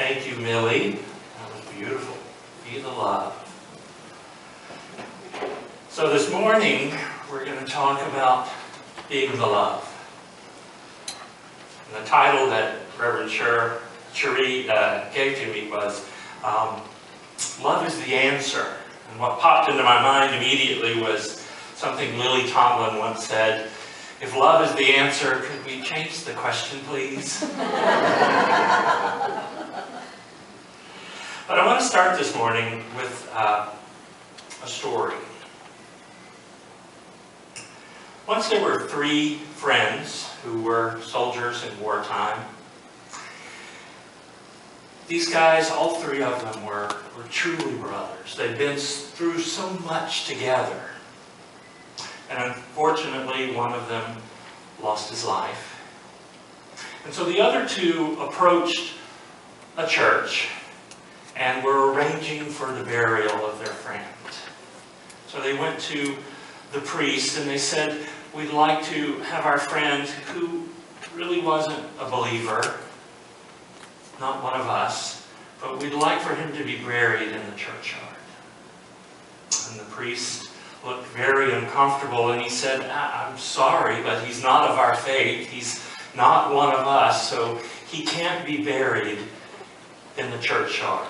Thank you, Millie. That was beautiful. Be the love. So this morning, we're going to talk about being the love. And the title that Reverend Cherie gave to me was Love is the Answer. And what popped into my mind immediately was something Lily Tomlin once said: if love is the answer, could we change the question, please? But I want to start this morning with a story. Once there were three friends who were soldiers in wartime. These guys, all three of them, were truly brothers. They'd been through so much together. And unfortunately, one of them lost his life. And so the other two approached a church and were arranging for the burial of their friend. So they went to the priest and they said, we'd like to have our friend, who really wasn't a believer, not one of us, but we'd like for him to be buried in the churchyard. And the priest looked very uncomfortable and he said, I'm sorry, but he's not of our faith. He's not one of us, so he can't be buried in the churchyard.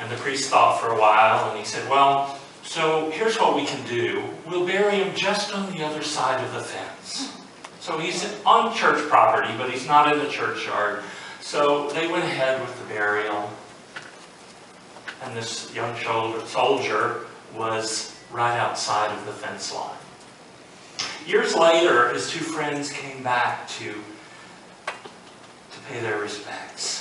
And the priest thought for a while and he said, well, so here's what we can do. We'll bury him just on the other side of the fence. So he's on church property, but he's not in the churchyard. So they went ahead with the burial. And this young soldier was right outside of the fence line. Years later, his two friends came back to pay their respects.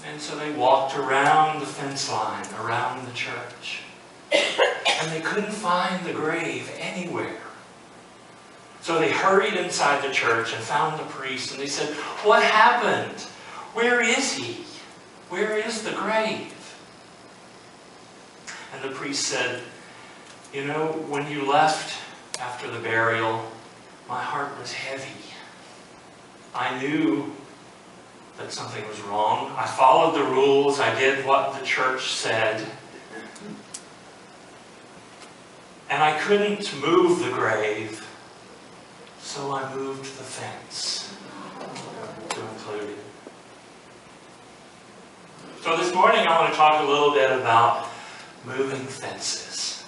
And so they walked around the fence line, around the church. And they couldn't find the grave anywhere. So they hurried inside the church and found the priest. And they said, what happened? Where is he? Where is the grave? And the priest said, you know, when you left after the burial, my heart was heavy. I knew that something was wrong. I followed the rules. I did what the church said. And I couldn't move the grave, so I moved the fence to include it. So this morning I want to talk a little bit about moving fences.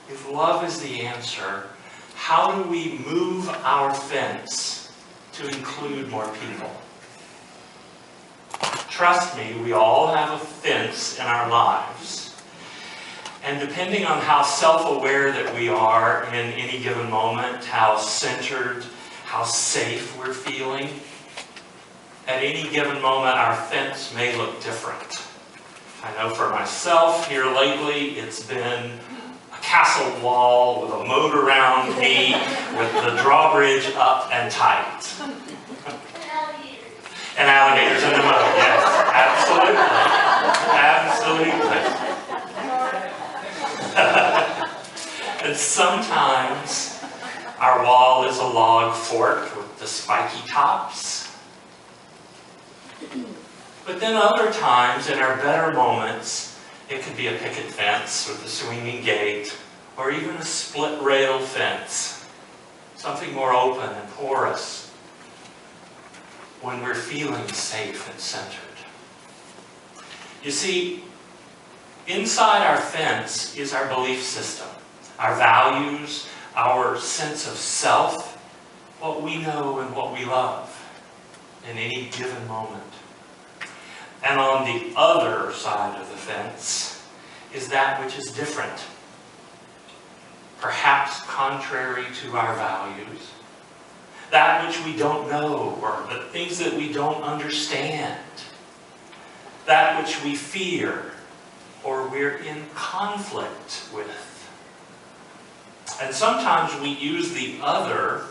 If love is the answer, how do we move our fence to include more people? Trust me, we all have a fence in our lives. And depending on how self-aware that we are in any given moment, how centered, how safe we're feeling, at any given moment our fence may look different. I know for myself here lately it's been a castle wall with a moat around me with the drawbridge up and tight. And alligators in the moat, yes, absolutely. And sometimes our wall is a log fort with the spiky tops. But then other times, in our better moments, it could be a picket fence with a swinging gate, or even a split rail fence, something more open and porous, when we're feeling safe and centered. You see, inside our fence is our belief system, our values, our sense of self, what we know and what we love in any given moment. And on the other side of the fence is that which is different, perhaps contrary to our values, that which we don't know, or the things that we don't understand, that which we fear, or we're in conflict with. And sometimes we use the other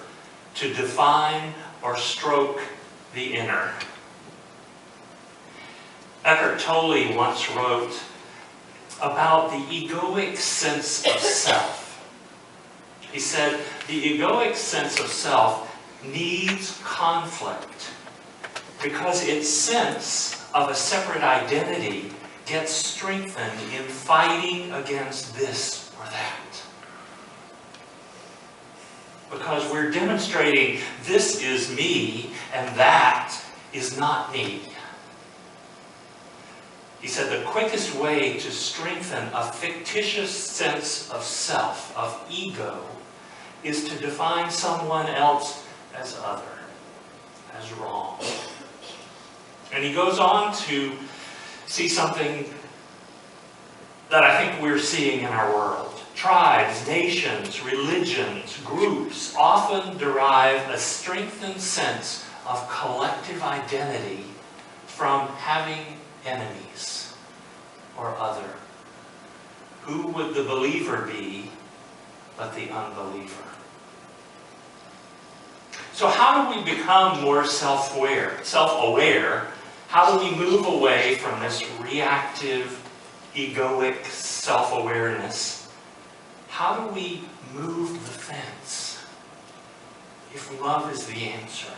to define or stroke the inner. Eckhart Tolle once wrote about the egoic sense of self. He said, the egoic sense of self needs conflict because its sense of a separate identity gets strengthened in fighting against this or that. Because we're demonstrating this is me and that is not me. He said the quickest way to strengthen a fictitious sense of self, of ego, is to define someone else as other, as wrong. And he goes on to see something that I think we're seeing in our world. Tribes, nations, religions, groups often derive a strengthened sense of collective identity from having enemies or other. Who would the believer be but the unbeliever? So how do we become more self-aware? How do we move away from this reactive, egoic self-awareness? How do we move the fence if love is the answer?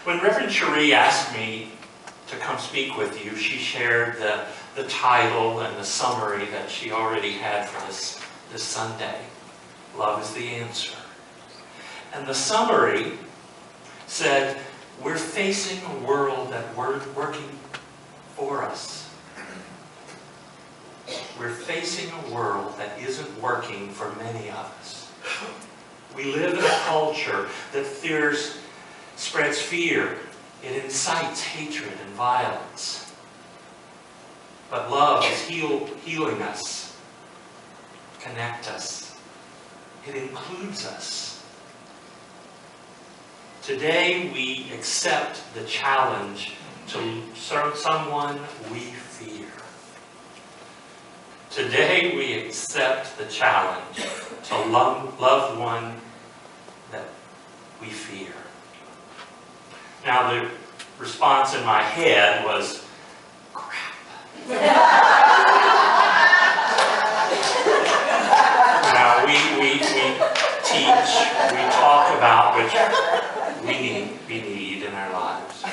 When Reverend Cherie asked me to come speak with you, she shared the title and the summary that she already had for this Sunday. Love is the answer. And the summary said, we're facing a world that we're working for us. We're facing a world that isn't working for many of us. We live in a culture that spreads fear. It incites hatred and violence. But love is healing us, connect us. It includes us. Today we accept the challenge to serve someone we fear. Today we accept the challenge to love one that we fear. Now the response in my head was, crap. Now we teach, we talk about which we need in our lives.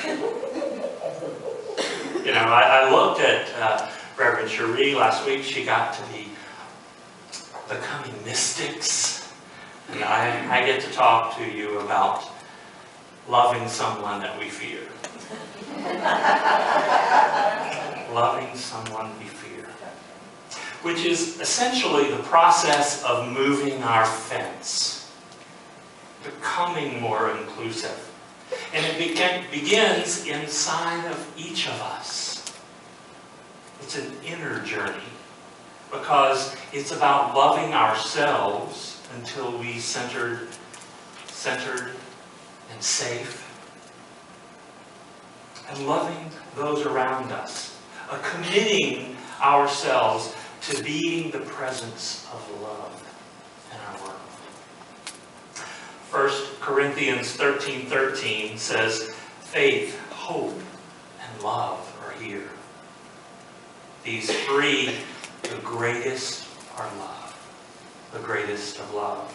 You know, I looked at Reverend Cherie last week. She got to be becoming mystics. And I get to talk to you about loving someone that we fear. Loving someone we fear. Which is essentially the process of moving our fence. Becoming more inclusive. And it begins inside of each of us. It's an inner journey. Because it's about loving ourselves until we centered and safe, and loving those around us, committing ourselves to being the presence of love in our world. 1 Corinthians 13:13 says, faith, hope, and love are here. These three, the greatest are love, the greatest of love.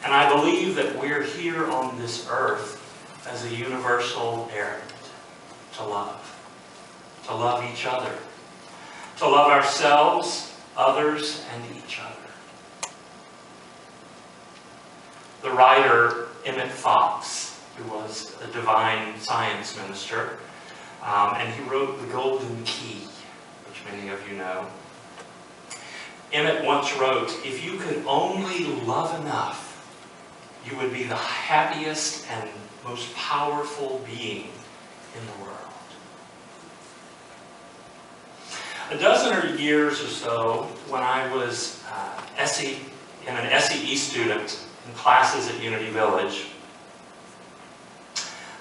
And I believe that we're here on this earth as a universal errand to love each other, to love ourselves, others, and each other. The writer Emmett Fox, who was a divine science minister, and he wrote The Golden Key, which many of you know. Emmett once wrote, if you could only love enough, you would be the happiest and most powerful being in the world. A dozen years or so, when I was an SEE student in classes at Unity Village,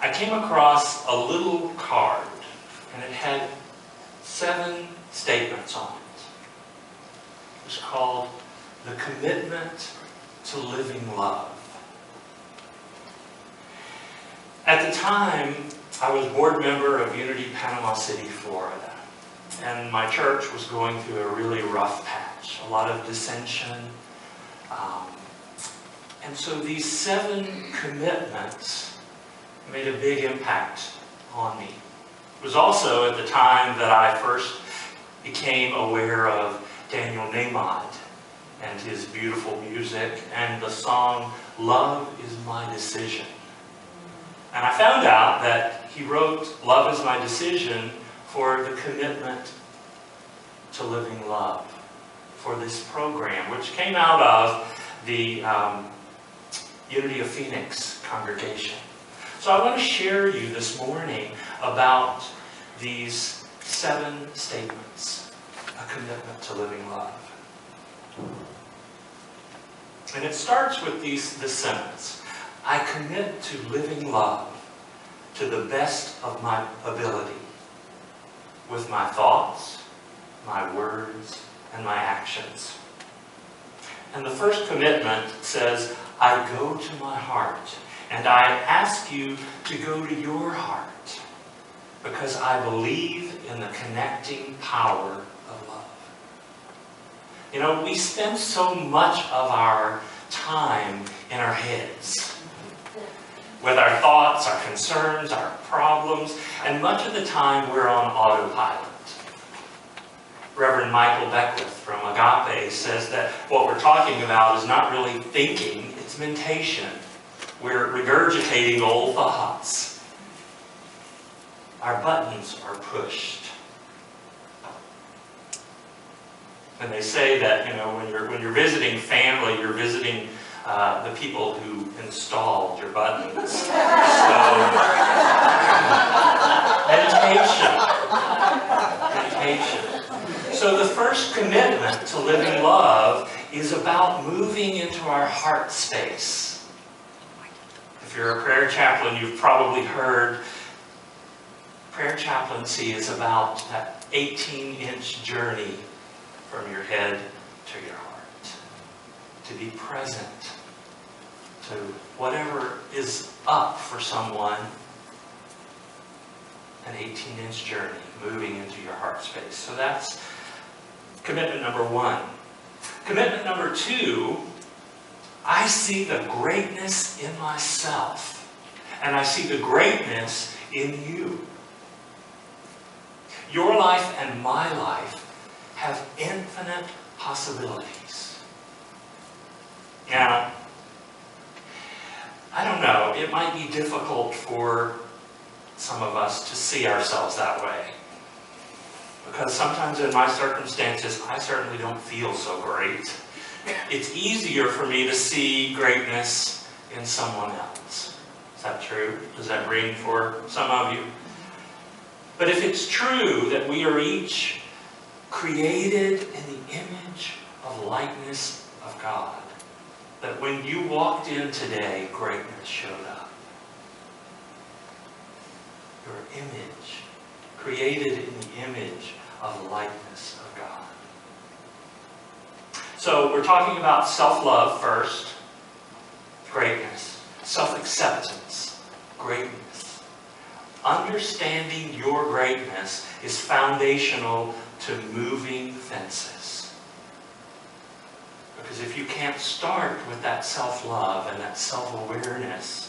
I came across a little card, and it had 7 statements on it. It was called The Commitment to Living Love. At the time, I was board member of Unity Panama City, Florida, and my church was going through a really rough patch, a lot of dissension, And so these 7 commitments made a big impact on me. It was also at the time that I first became aware of Daniel Nahmod and his beautiful music and the song, "Love is My Decision." And I found out that he wrote "Love is My Decision" for the commitment to living love, for this program, which came out of the Unity of Phoenix congregation. So I want to share you this morning about these 7 statements, a commitment to living love. And it starts with this sentence: I commit to living love to the best of my ability, with my thoughts, my words, and my actions. And the first commitment says, I go to my heart, and I ask you to go to your heart, because I believe in the connecting power of love. You know, we spend so much of our time in our heads, with our thoughts, our concerns, our problems, and much of the time we're on autopilot. Reverend Michael Beckwith from Agape says that what we're talking about is not really thinking, it's mentation. We're regurgitating old thoughts. Our buttons are pushed. And they say that, you know, when you're visiting family, you're visiting the people who installed your buttons. So, meditation. So the first commitment to living love is about moving into our heart space. If you're a prayer chaplain, you've probably heard prayer chaplaincy is about that 18-inch journey from your head to your heart. To be present to whatever is up for someone. An 18-inch journey moving into your heart space. So that's commitment number 1. Commitment number 2, I see the greatness in myself, and I see the greatness in you. Your life and my life have infinite possibilities. Now, I don't know, it might be difficult for some of us to see ourselves that way. Because sometimes in my circumstances, I certainly don't feel so great. It's easier for me to see greatness in someone else. Is that true? Does that ring for some of you? But if it's true that we are each created in the image of likeness of God, that when you walked in today, greatness showed up. Your image, created in the image of the likeness of God. So we're talking about self-love first, greatness. Self-acceptance, greatness. Understanding your greatness is foundational to moving fences. Because if you can't start with that self-love and that self-awareness,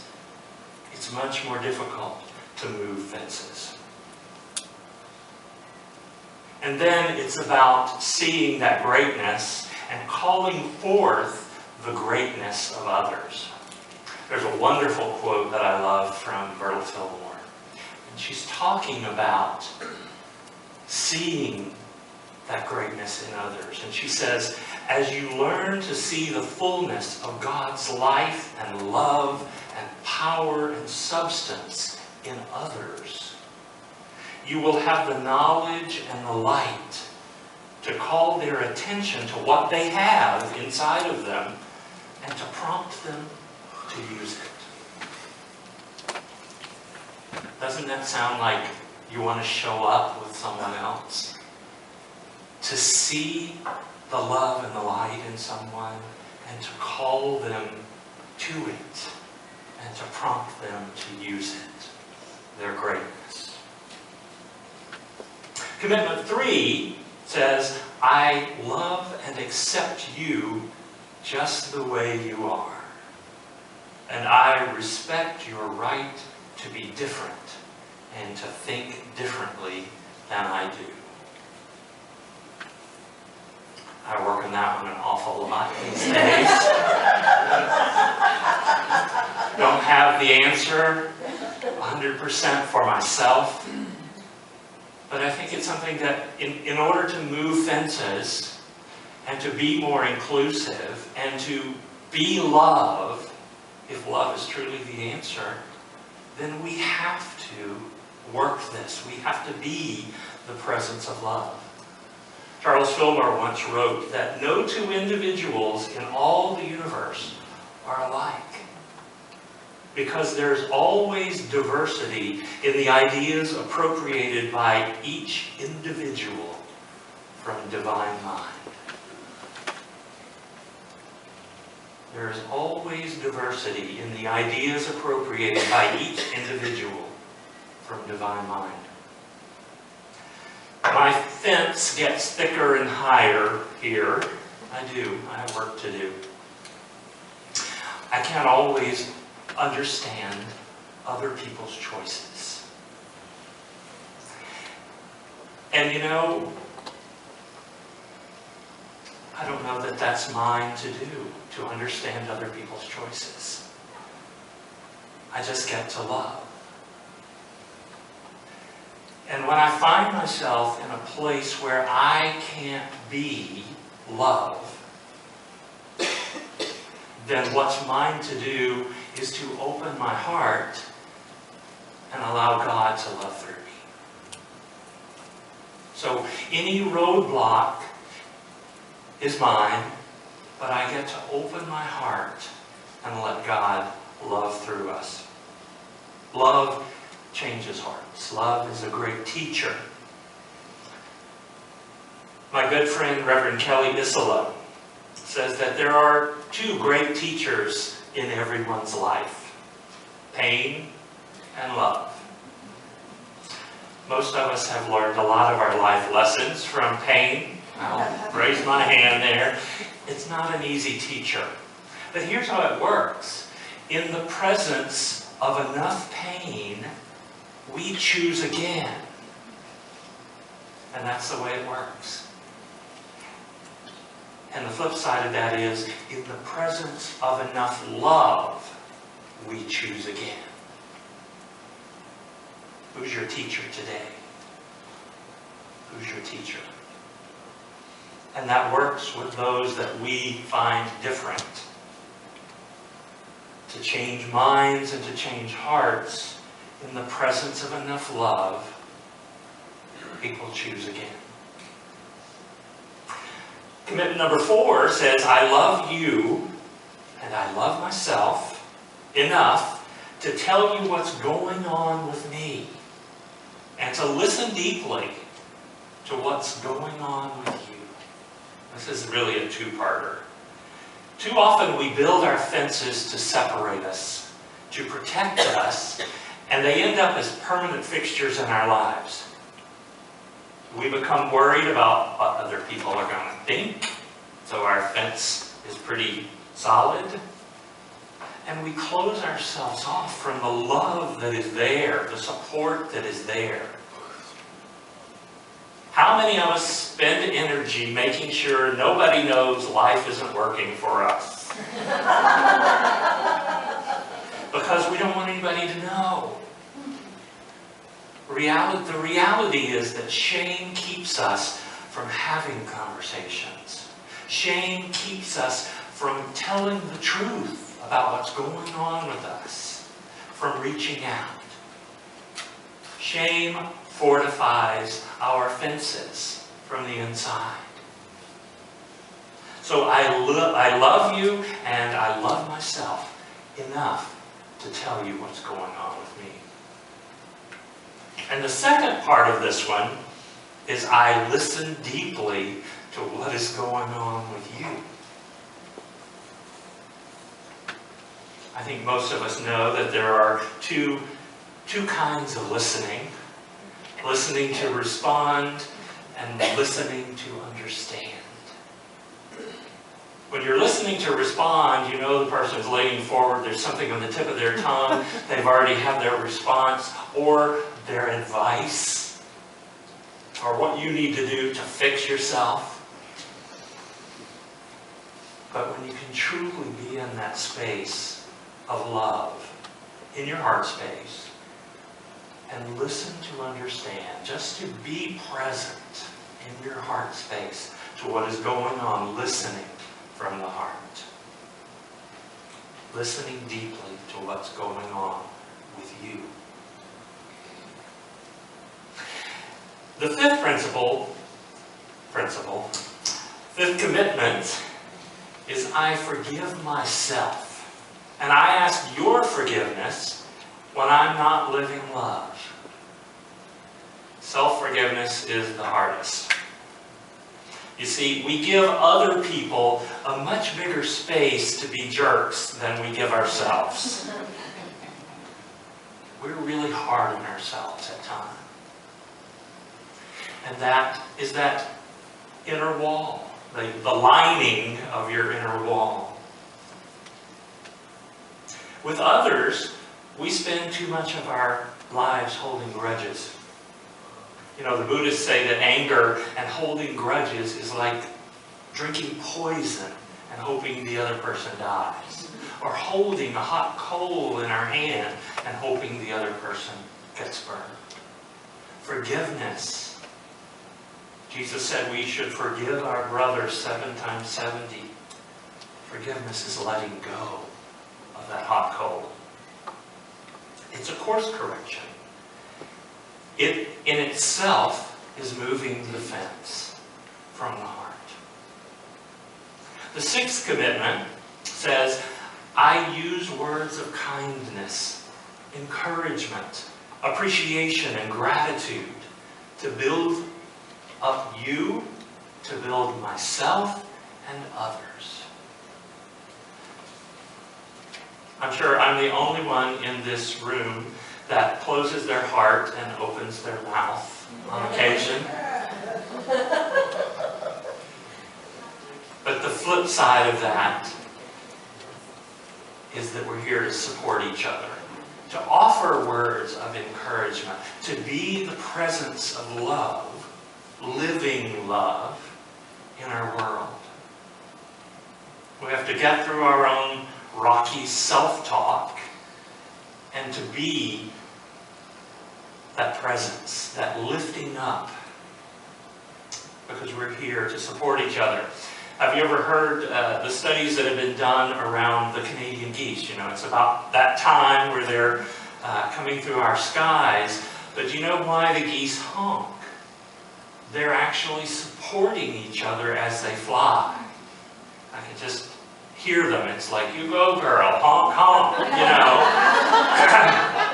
it's much more difficult to move fences. And then it's about seeing that greatness and calling forth the greatness of others. There's a wonderful quote that I love from Myrtle Fillmore. And she's talking about seeing that greatness in others. And she says, as you learn to see the fullness of God's life and love and power and substance in others, you will have the knowledge and the light to call their attention to what they have inside of them and to prompt them to use it. Doesn't that sound like you want to show up with someone else? To see the love and the light in someone and to call them to it and to prompt them to use it, their greatness. Commitment 3 says, I love and accept you just the way you are. And I respect your right to be different and to think differently than I do. I work on that one an awful lot these days. Don't have the answer 100% for myself. But I think it's something that in order to move fences and to be more inclusive and to be love, if love is truly the answer, then we have to work this. We have to be the presence of love. Charles Fillmore once wrote that no two individuals in all the universe are alike, because there's always diversity in the ideas appropriated by each individual from divine mind. There is always diversity in the ideas appropriated by each individual from divine mind. My fence gets thicker and higher here. I do. I have work to do. I can't always understand other people's choices. And you know, I don't know that that's mine to do, to understand other people's choices. I just get to love. And when I find myself in a place where I can't be love, then what's mine to do is to open my heart and allow God to love through me. So any roadblock is mine, but I get to open my heart and let God love through us. Love changes hearts. Love is a great teacher. My good friend, Reverend Kelly Isola, says that there are two great teachers in everyone's life: pain and love. Most of us have learned a lot of our life lessons from pain. I'll raise my hand there. It's not an easy teacher. But here's how it works. In the presence of enough pain, we choose again. And that's the way it works. And the flip side of that is, in the presence of enough love, we choose again. Who's your teacher today? Who's your teacher? And that works with those that we find different. To change minds and to change hearts, in the presence of enough love, people choose again. Commitment number 4 says, I love you and I love myself enough to tell you what's going on with me and to listen deeply to what's going on with you. This is really a two-parter. Too often we build our fences to separate us, to protect us, and they end up as permanent fixtures in our lives. We become worried about what other people are going to think, so our fence is pretty solid. And we close ourselves off from the love that is there, the support that is there. How many of us spend energy making sure nobody knows life isn't working for us? Because we don't want anybody to know. The reality is that shame keeps us from having conversations. Shame keeps us from telling the truth about what's going on with us, from reaching out. Shame fortifies our fences from the inside. So I love you and I love myself enough to tell you what's going on with me. And the second part of this one is I listen deeply to what is going on with you. I think most of us know that there are two kinds of listening. Listening to respond and listening to understand. When you're listening to respond, you know the person's leaning forward, there's something on the tip of their tongue, they've already had their response, or their advice, or what you need to do to fix yourself. But when you can truly be in that space of love, in your heart space, and listen to understand, just to be present in your heart space to what is going on, listening from the heart. Listening deeply to what's going on with you. The fifth fifth commitment is I forgive myself. And I ask your forgiveness when I'm not living love. Self-forgiveness is the hardest. You see, we give other people a much bigger space to be jerks than we give ourselves. We're really hard on ourselves at times. And that is that inner wall, the lining of your inner wall. With others, we spend too much of our lives holding grudges. You know, the Buddhists say that anger and holding grudges is like drinking poison and hoping the other person dies. Or holding a hot coal in our hand and hoping the other person gets burned. Forgiveness. Jesus said we should forgive our brothers 7 times 70. Forgiveness is letting go of that hot coal. It's a course correction. It in itself is moving the fence from the heart. The sixth commitment says, I use words of kindness, encouragement, appreciation, and gratitude to build up you, to build myself and others. I'm sure I'm the only one in this room that closes their heart and opens their mouth on occasion. But the flip side of that is that we're here to support each other, to offer words of encouragement, to be the presence of love, living love in our world. We have to get through our own rocky self-talk and to be that presence, that lifting up, because we're here to support each other. Have you ever heard the studies that have been done around the Canadian geese? You know, it's about that time where they're coming through our skies. But do you know why the geese honk? They're actually supporting each other as they fly. I can just hear them. It's like, you go girl, honk, honk, you know,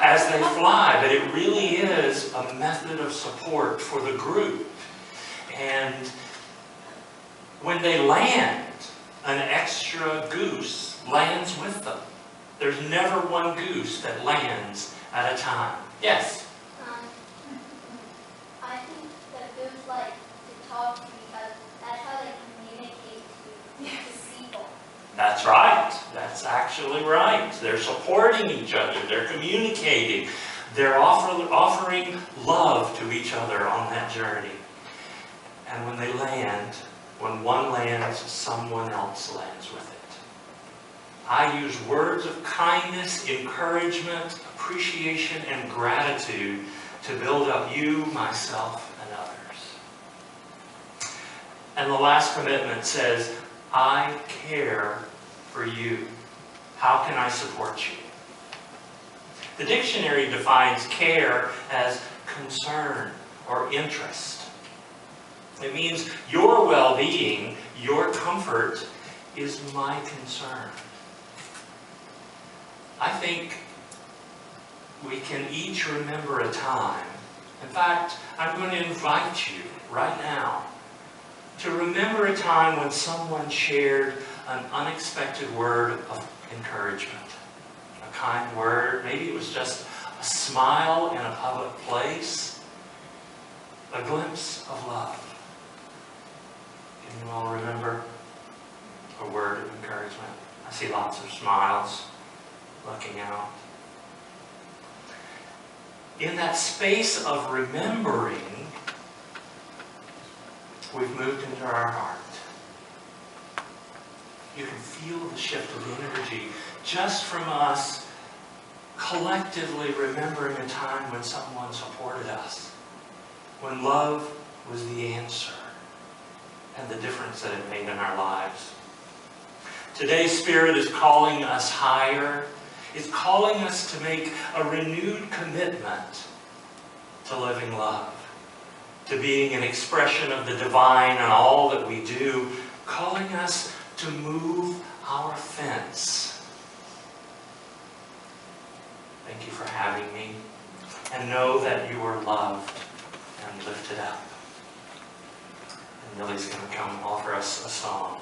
as they fly. But it really is a method of support for the group. And when they land, an extra goose lands with them. There's never one goose that lands at a time. Yes? I think that goose like to talk to because that's how they communicate to people. That's right. That's actually right. They're supporting each other. They're communicating. They're offering love to each other on that journey. And when they land, when one lands, someone else lands with it. I use words of kindness, encouragement, appreciation, and gratitude to build up you, myself, and others. And the last commitment says, I care for you. How can I support you? The dictionary defines care as concern or interest. It means your well-being, your comfort is my concern. I think we can each remember a time. In fact, I'm going to invite you right now to remember a time when someone shared an unexpected word of encouragement. A kind word. Maybe it was just a smile in a public place. A glimpse of love. Can you all remember? a word of encouragement. I see lots of smiles looking out. In that space of remembering, we've moved into our heart. You can feel the shift of the energy just from us collectively remembering a time when someone supported us, when love was the answer, and the difference that it made in our lives. Today's Spirit is calling us higher. It's calling us to make a renewed commitment to living love, to being an expression of the divine in all that we do, calling us to move our fence. Thank you for having me, and know that you are loved and lifted up. And Millie's going to come offer us a song.